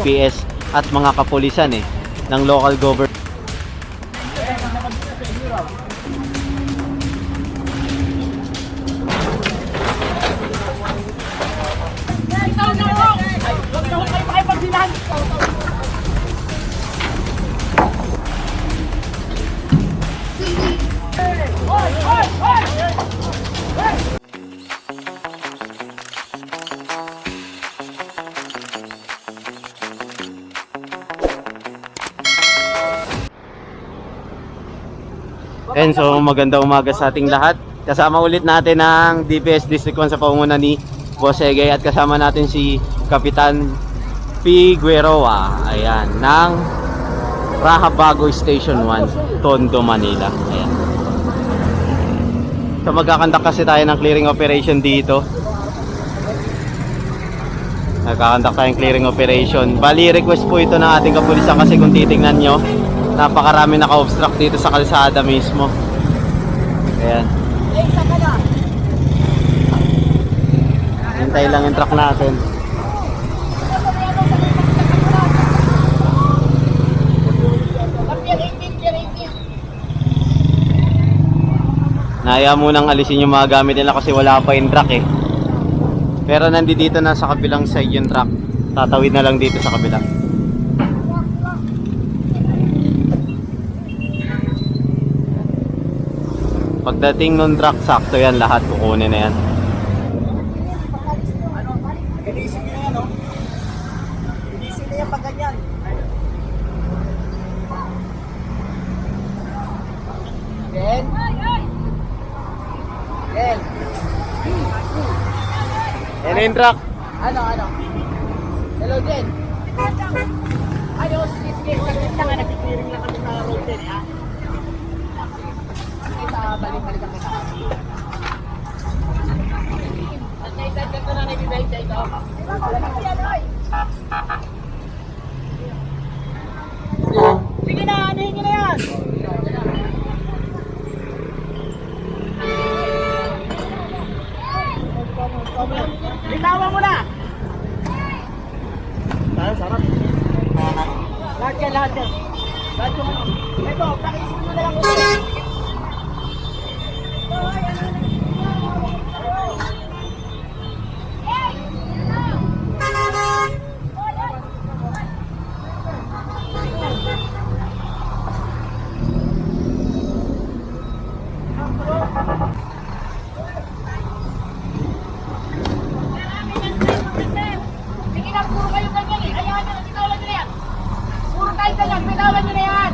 PS at mga kapulisan ng local government. And so magandang umaga sa ating lahat. Kasama ulit natin ang DPS District 1 sa pangunguna ni Boss Egay at kasama natin si Kapitan Figueroa, ayan, ng Rahabago Station 1, Tondo, Manila. Ayan. So magkakandak kasi tayo ng clearing operation dito. Nagkakandak tayong clearing operation. Bali request po ito ng ating kapulisan kasi kung titingnan nyo, napakarami naka-obstruct dito sa kalsada mismo. Ayan. Hintay lang yung truck natin. Naya munang alisin yung mga gamit nila kasi wala pa yung truck Pero nandito na sa kabilang side yung truck. Tatawid na lang dito sa kabila. Pagdating nung truck, sakto yan lahat, kukunin na yan. Bilisin nyo yan, Bilisin nyo yan pag ganyan. Jen? Jen? Yan yung truck. Ano? Hello, Jen? Ano, sige, saglit lang, nag-clearing lang kami sa road din, ha? Balik-balik ang kita. At naisad ka ito na nag-design sa ito. Sige na, anahin nyo na yan. Bitawan mo na. Sarap. Lahat yan. Lahat yung ano. Ito, pakisin mo na lang ulit. Sige na, puro kayo ganyan Ayahan nyo, bitawan nyo na yan. Puro tayo ganyan, bitawan nyo na yan.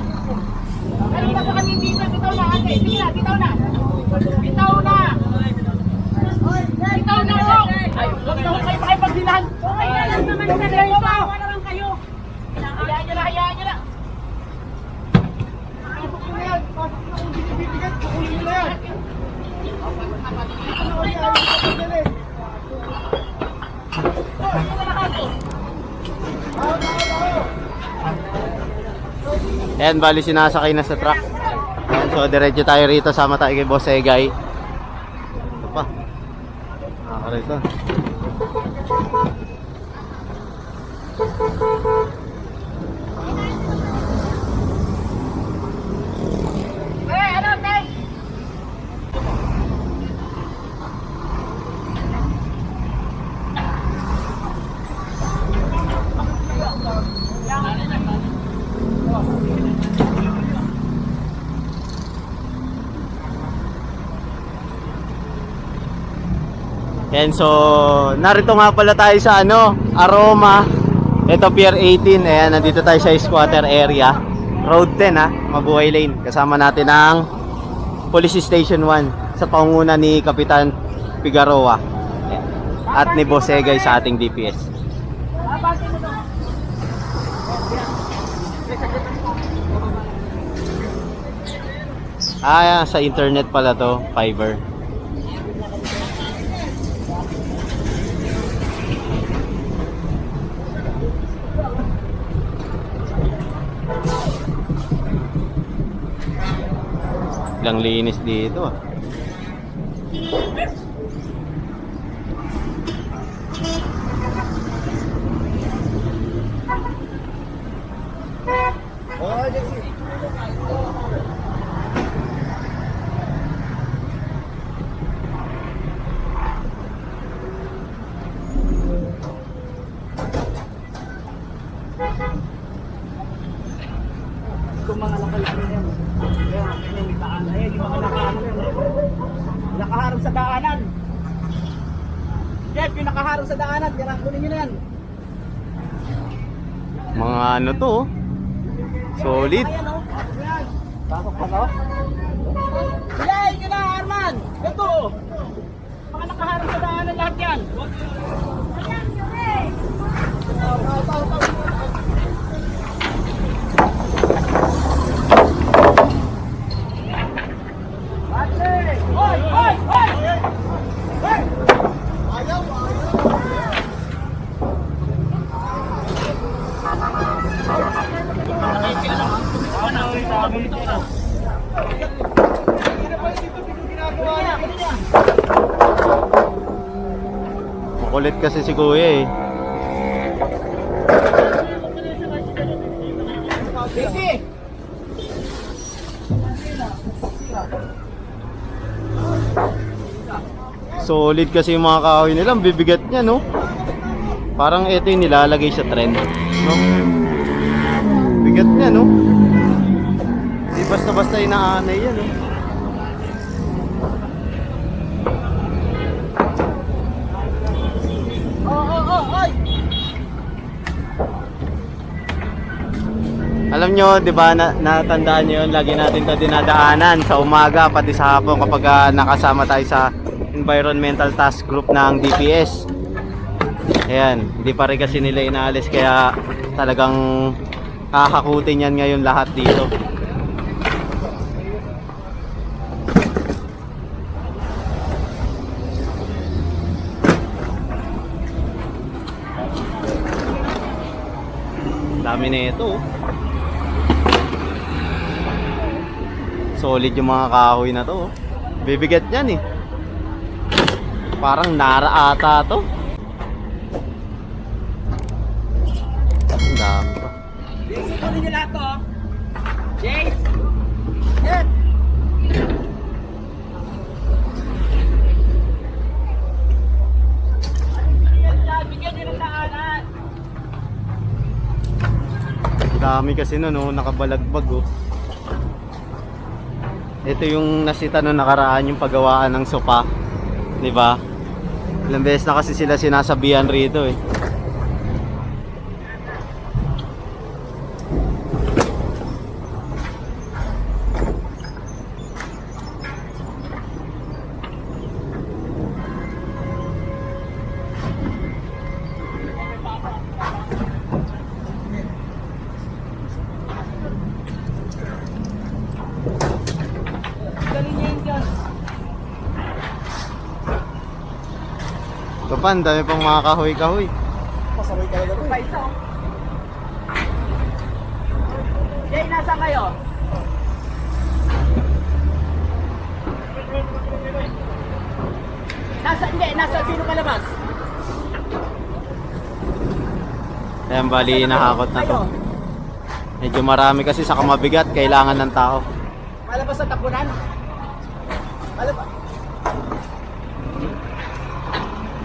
Kanina pa kami dito, bitaw na ate. Sige na, bitaw na. Bitaw na. Bitaw na ho. Ay, huwag na ho kayo makipagdilan. Kaya lang naman sa kayo, bawa naman kayo. Hayaan nyo na. Pasok nyo na yan. Pasok na kung binibigat, kukulin nyo na yan. Ayan, bali sinasakay na sa truck. Ayan, so diretso tayo rito, sama tayo kay Boss Egay. Ito pa. Rito. Ano, Tay? Ayan, so narito nga pala tayo sa Aroma. Ito Pier 18. Ayan, nandito tayo sa squatter area. Road 10 Mabuhay Lane. Kasama natin ang Police Station 1 sa pangunguna ni Kapitan Figueroa at ni Boss Egay sa ating DPS. Sa internet pala to, Fiverr. Lang linis dito. nakaharang sa daanan, tira, kunin nyo na yan. Mga ano to, oh. Solid. Ayan, oh. Ayan. Pasok pa to? Hilahin nyo na, Arman! Ito, oh. Mga nakaharang sa daanan lahat yan. Ayan, yun eh. Hoy! Hoy! Hoy! Hoy! Ayaw! Makulit kasi si Kuya eh. Sige! Solid kasi yung mga kahoy nila, ang bibigat niya, no? Parang ito yung nilalagay sa trend, no? Bigat niya, no? Di basta-basta inaanay yan, no? Oy! Alam nyo, di ba, natandaan nyo yun, lagi natin ito dinadaanan sa umaga, pati sa hapon kapag nakasama tayo sa Environmental Task Group ng DPS. Ayan, hindi pa rin kasi nila inaalis, kaya talagang kakakutin yan ngayon lahat dito. Dami na ito, oh. Solid yung mga kahoy na to, oh. Bibigat yan eh. Parang nara ata to. Ang dami pa. Jace, kunin nyo lahat to, oh. Jace! Yan! Bigyan nyo ng daanan! Dami kasi nun, oh, nakabalagbag, oh. Ito yung nasita nung nakaraan, yung paggawaan ng sopa, 'di ba? Ilang beses na kasi sila sinasabihan rito eh. Galing nyo yun dyan. Kapan, dami pang mga kahoy-kahoy. Pasaway talaga ito. Pa ito. Jay, nasa kayo? Nasa sino palabas? Ayan, bali nahakot na to. Kayo? Medyo marami kasi sa kamabigat, kailangan ng tao. Palabas sa tapunan? Palabas?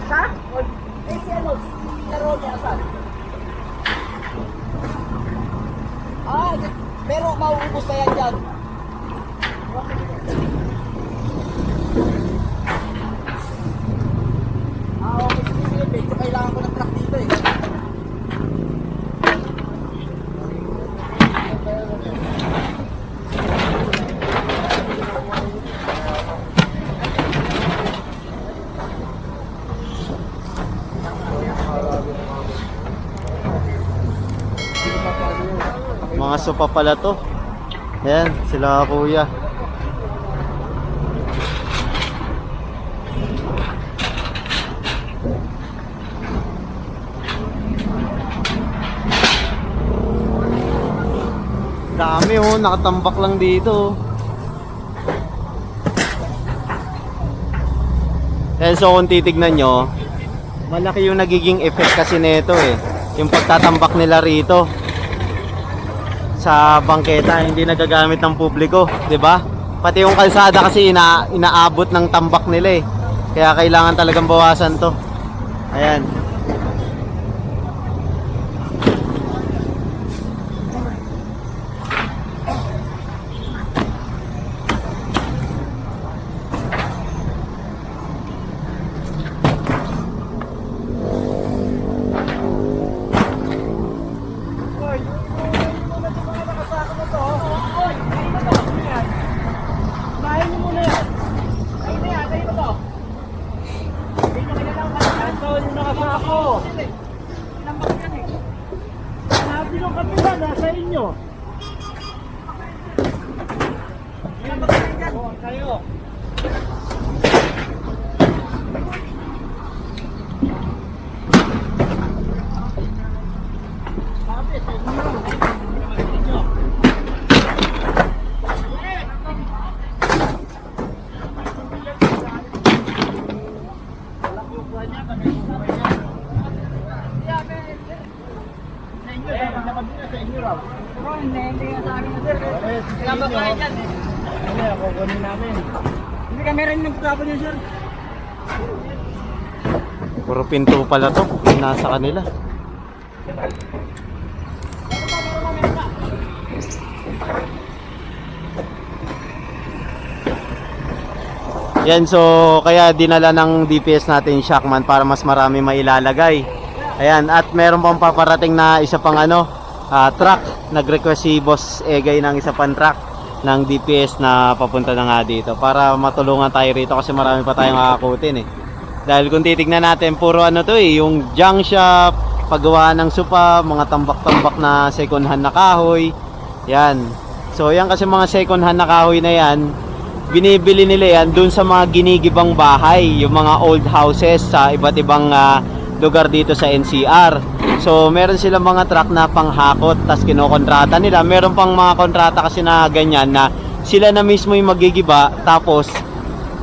Sa? Eh, si ano? Si Romy, asan? Pero mauubos na yan dyan. Okay, sige, medyo kailangan ko ng truck dito eh. Mga sopa pala to. Ayan, sila kuya. Dami oh, nakatambak lang dito. Ayan, so kung titignan nyo, malaki yung nagiging effect kasi nito eh. Yung pagtatambak nila rito sa bangketa, hindi nagagamit ng publiko, 'di ba? Pati yung kalsada kasi inaabot ng tambak nila eh. Kaya kailangan talagang bawasan 'to. Ayan. Sabi ng kapila, nasa inyo. Kayo. Sabi, sa inyo. Hindi kami rin nagtapon yun, sir. Puro pinto pala to, yung nasa kanila. Yan, so kaya dinala ng DPS natin yung Shockman para mas marami mailalagay. Ayan, at meron pang paparating na isa pang truck. Nag-request si Boss Egay ng isa pang truck ng DPS na papunta na nga dito para matulungan tayo rito kasi marami pa tayong kakakutin eh. Dahil kung titignan natin, puro yung junk shop, paggawa ng supa, mga tambak-tambak na second hand na kahoy. Yan. So yan kasi mga second hand na kahoy na yan, binibili nila yan dun sa mga ginigibang bahay, yung mga old houses sa iba't ibang lugar dito sa NCR. So meron silang mga truck na panghakot, tas kinokontrata nila. Meron pang mga kontrata kasi na ganyan na sila na mismo yung magigiba, tapos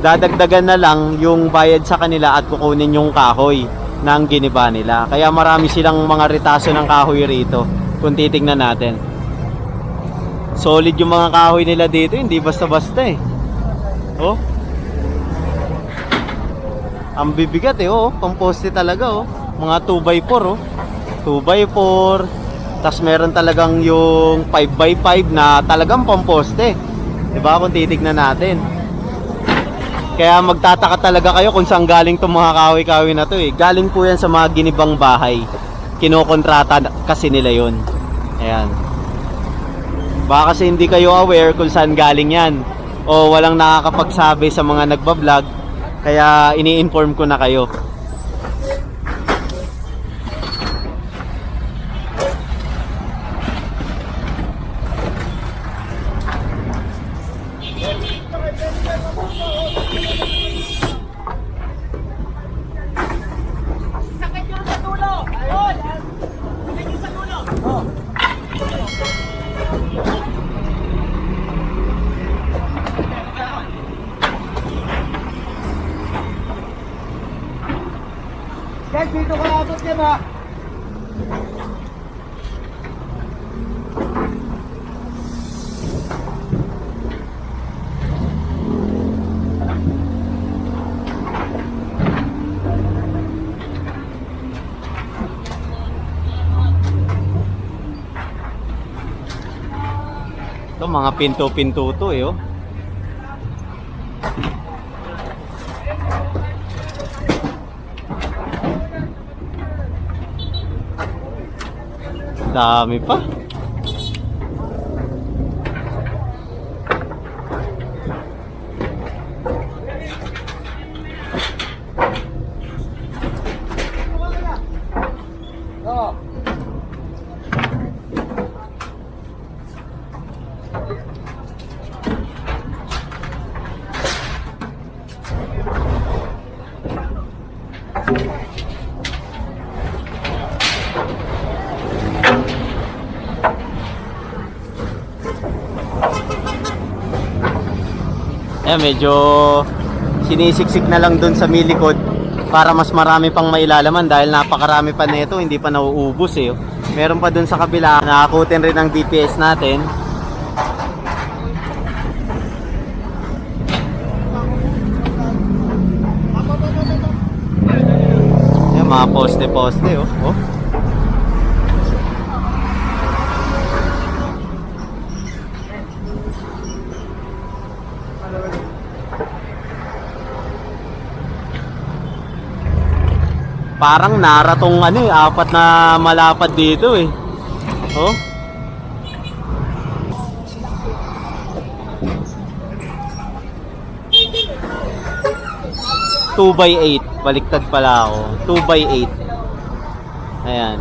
dadagdagan na lang yung bayad sa kanila at kukunin yung kahoy ng giniba nila. Kaya marami silang mga ritaso ng kahoy rito kung titignan natin. Solid yung mga kahoy nila dito, hindi basta-basta eh. Oh. Ang bibigat eh, oh, pamposte talaga oh. Mga 2x4 oh. 2x4. Tas meron talagang yung 5x5 na talagang pamposte. 'Di ba kung titignan natin? Kaya magtataka talaga kayo kung saan galing tong mga kahoy-kahoy na to eh. Galing po yan sa mga ginibang bahay. Kinokontrata kasi nila yon. Ayan. Baka kasi hindi kayo aware kung saan galing yan. O walang nakakapagsabi sa mga nagbablog. Kaya ini-inform ko na kayo. Sakit yun sa dulo. Ayun. Sakit yun sa dulo. Oh. Guys, dito ka abot yan ha. Ito mga pinto-pinto to eh oh. Dami pa. Oh. Medyo sinisiksik na lang dun sa milikod para mas marami pang mailalaman dahil napakarami pa nito, hindi pa nauubos eh. Meron pa dun sa kabila, nakakutin rin ng DPS natin. Yan, mga poste-poste oh. Oh. Parang naratong apat na malapad dito eh. Oh. Two by 8, baliktad pala ako. 2x8. Ayan.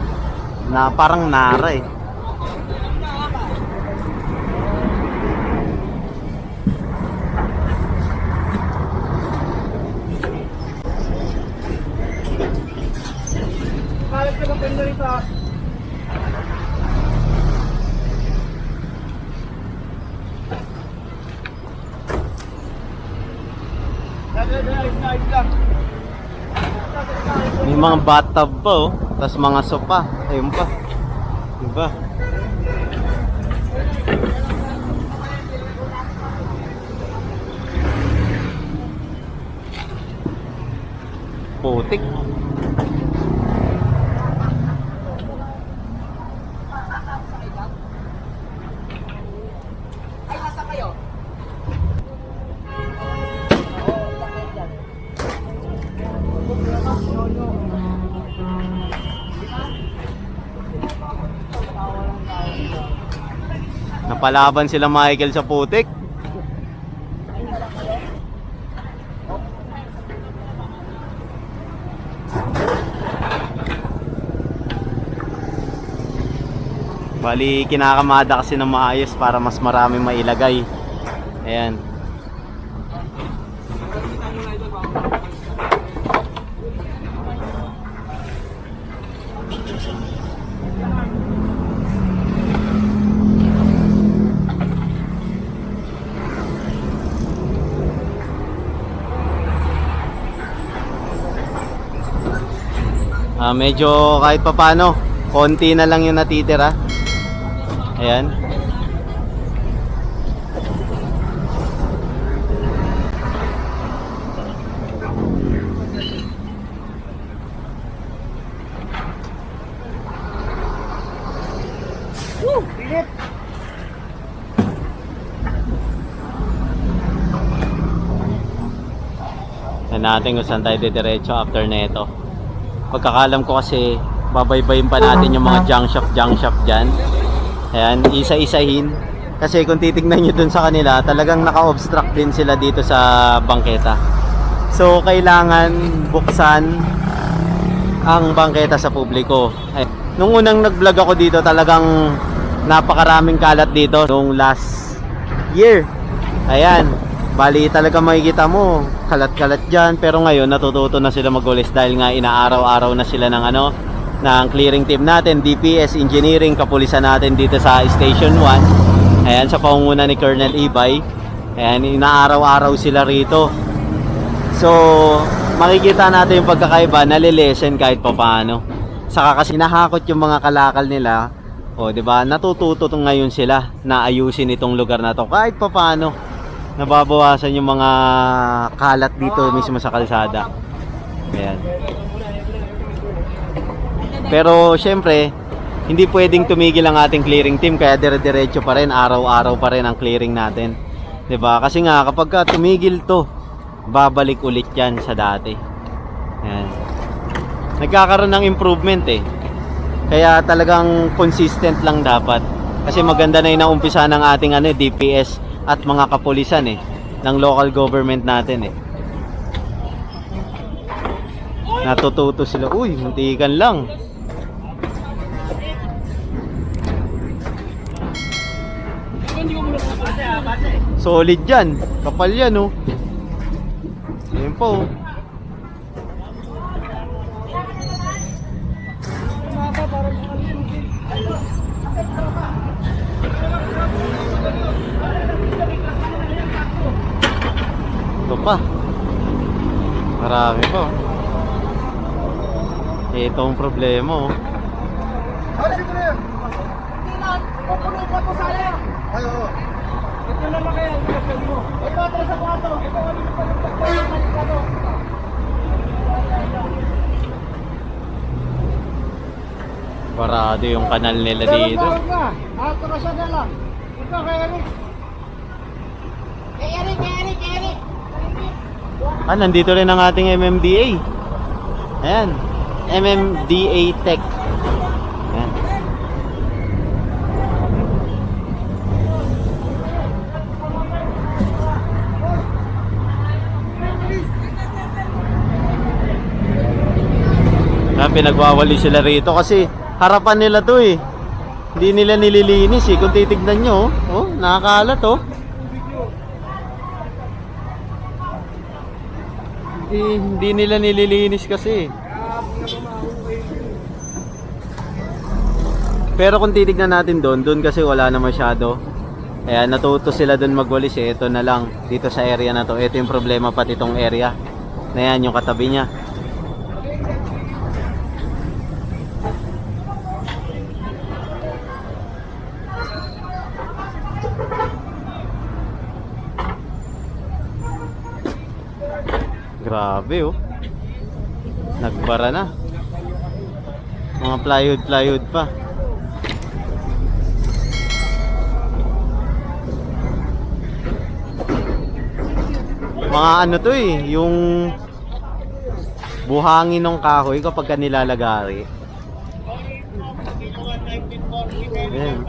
Na parang nara eh. Kalat ka ng pendo rito. May mga bathtub pa oh. Tapos mga sopa. Ayun pa. Diba? Putik. Ay, nasa kayo? Napalaban sila Michael sa putik. Bali, kinakamada kasi ng maayos para mas marami mailagay. Ayan. Medyo kahit papano, konti na lang yung natitira. Ayan. Bilit! Yan natin kung saan tayo didiretso after neto. Pagkakalam ko kasi babaybayin pa natin yung mga junk shop dyan. Ayan, isa-isahin. Kasi kung titignan nyo dun sa kanila, talagang naka-obstruct din sila dito sa bangketa. So, kailangan buksan ang bangketa sa publiko. Ay, nung unang nag-vlog ako dito, talagang napakaraming kalat dito nung last year. Ayan, bali talaga makikita mo, kalat-kalat dyan. Pero ngayon, natututo na sila mag-ulis dahil nga inaaraw-araw na sila ng ng clearing team natin, DPS, engineering, kapulisan natin dito sa Station 1. Ayan, sa pangunguna ni Colonel Ibay. Ayan, inaaraw-araw sila rito. So, makikita natin yung pagkakaiba, nalilesen kahit papaano. Saka kasi nahakot yung mga kalakal nila. O, di ba? Natututo ngayon sila na ayusin itong lugar na to kahit papaano. Nababawasan yung mga kalat dito mismo sa kalsada. Ayan. Pero syempre, hindi pwedeng tumigil ang ating clearing team, kaya dire-diretso pa rin, araw-araw pa rin ang clearing natin. 'Di ba? Kasi nga kapag tumigil 'to, babalik ulit 'yan sa dati. Ayan. Nagkakaroon ng improvement eh. Kaya talagang consistent lang dapat. Kasi maganda na 'yung naumpisa ng ating DPS at mga kapulisan ng local government natin eh. Natututo sila. Uy, muntikan lang. Solid yan. Kapal yan oh. Ayun po oh. Ito pa. Marami pa oh. Ito ang problema oh. Ano dito na yan? Hindi na. Pupunin ka po sana. Ay, oo. Ito naman kaya ang kapag mo. Ito, atras sa kwarto. Ito, ano yung pagkakalo. Parado yung kanal nila dito. Atras na lang. Ito, kay Eric. Kay Eric. Nandito rin ang ating MMDA. Ayan. MMDA Tech. Ayan. pinagwawali sila rito kasi harapan nila to eh. Hindi nila nililinis eh. Kung titignan nyo, oh, nakakalat oh. Hindi nila nililinis kasi. Pero kung titignan natin doon kasi wala na masyado. Kaya natuto sila doon magwalis eh. Ito na lang, dito sa area na to. Ito yung problema pati itong area. Na yan, yung katabi niya. Grabe oh. Nagbara na. Mga plywood pa. Mga ano to eh, yung buhangin ng kahoy kapag nilalagari. Ayan.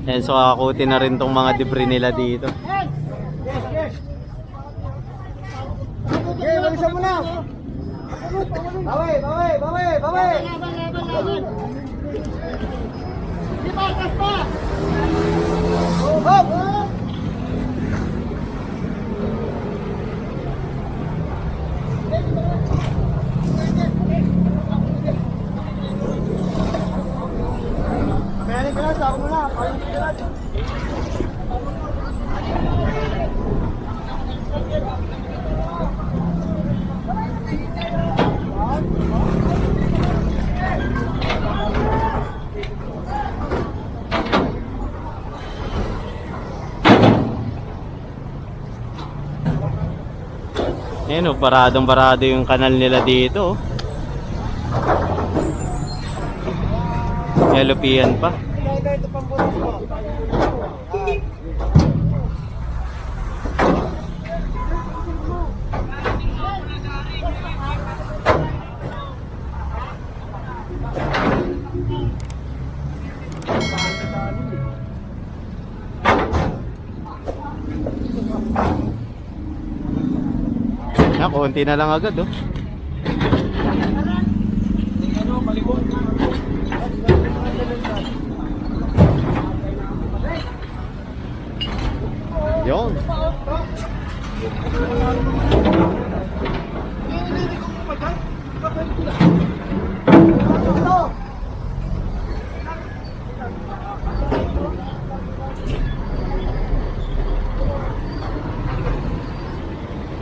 Yan, so kakutin na rin tong mga debris nila dito. Okay, walisan mo na. Bawi. Di ba, kas pa? Hop! Meron ka na, sako mo na. Ayan o, baradong-barado yung kanal nila dito. Yalupian pa. Konti na lang agad oh. Yun.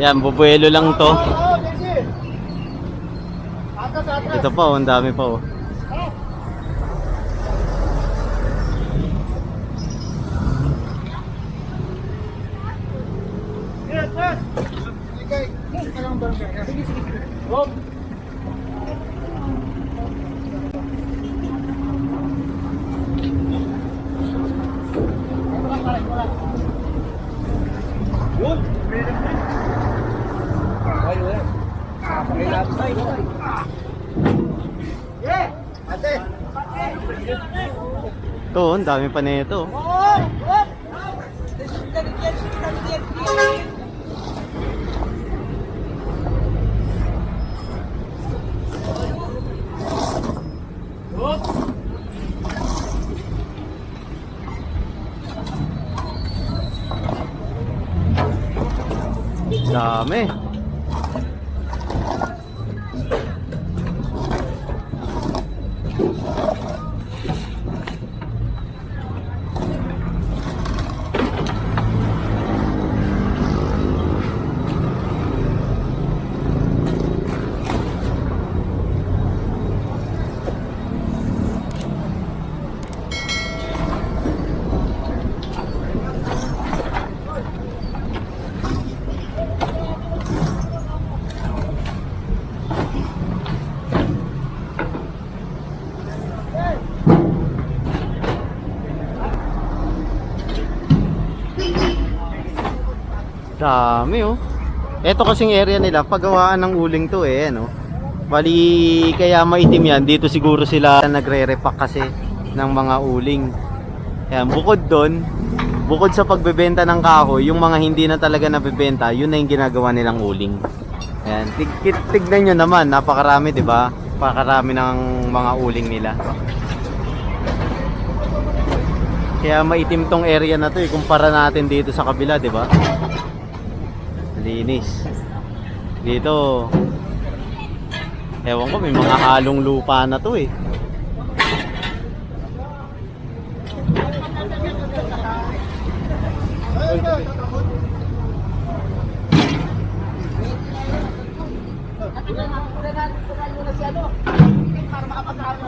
Yan, bubuelo lang to. Ito pa oh, ang dami pa oh. Ito, ang dami pa nito. Dami. Dami oh. Ito kasing area nila, paggawaan ng uling to eh, ano. Bali, kaya maitim yan. Dito siguro sila nagre-repack kasi ng mga uling. Ayan, bukod doon, bukod sa pagbebenta ng kahoy, yung mga hindi na talaga nabebenta, yun na yung ginagawa nilang uling. Ayan, tignan nyo naman, napakarami, di ba? Napakarami ng mga uling nila. Kaya maitim tong area na to eh, kumpara natin dito sa kabila, di ba? Linis. Dito, ewan ko, may mga halong lupa na to eh. Para makapagkano.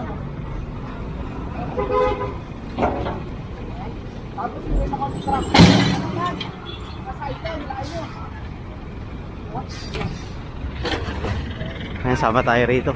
Tapos hindi makakontract. Kasaitan, nilaan nyo. Ayan, sama tayo rito.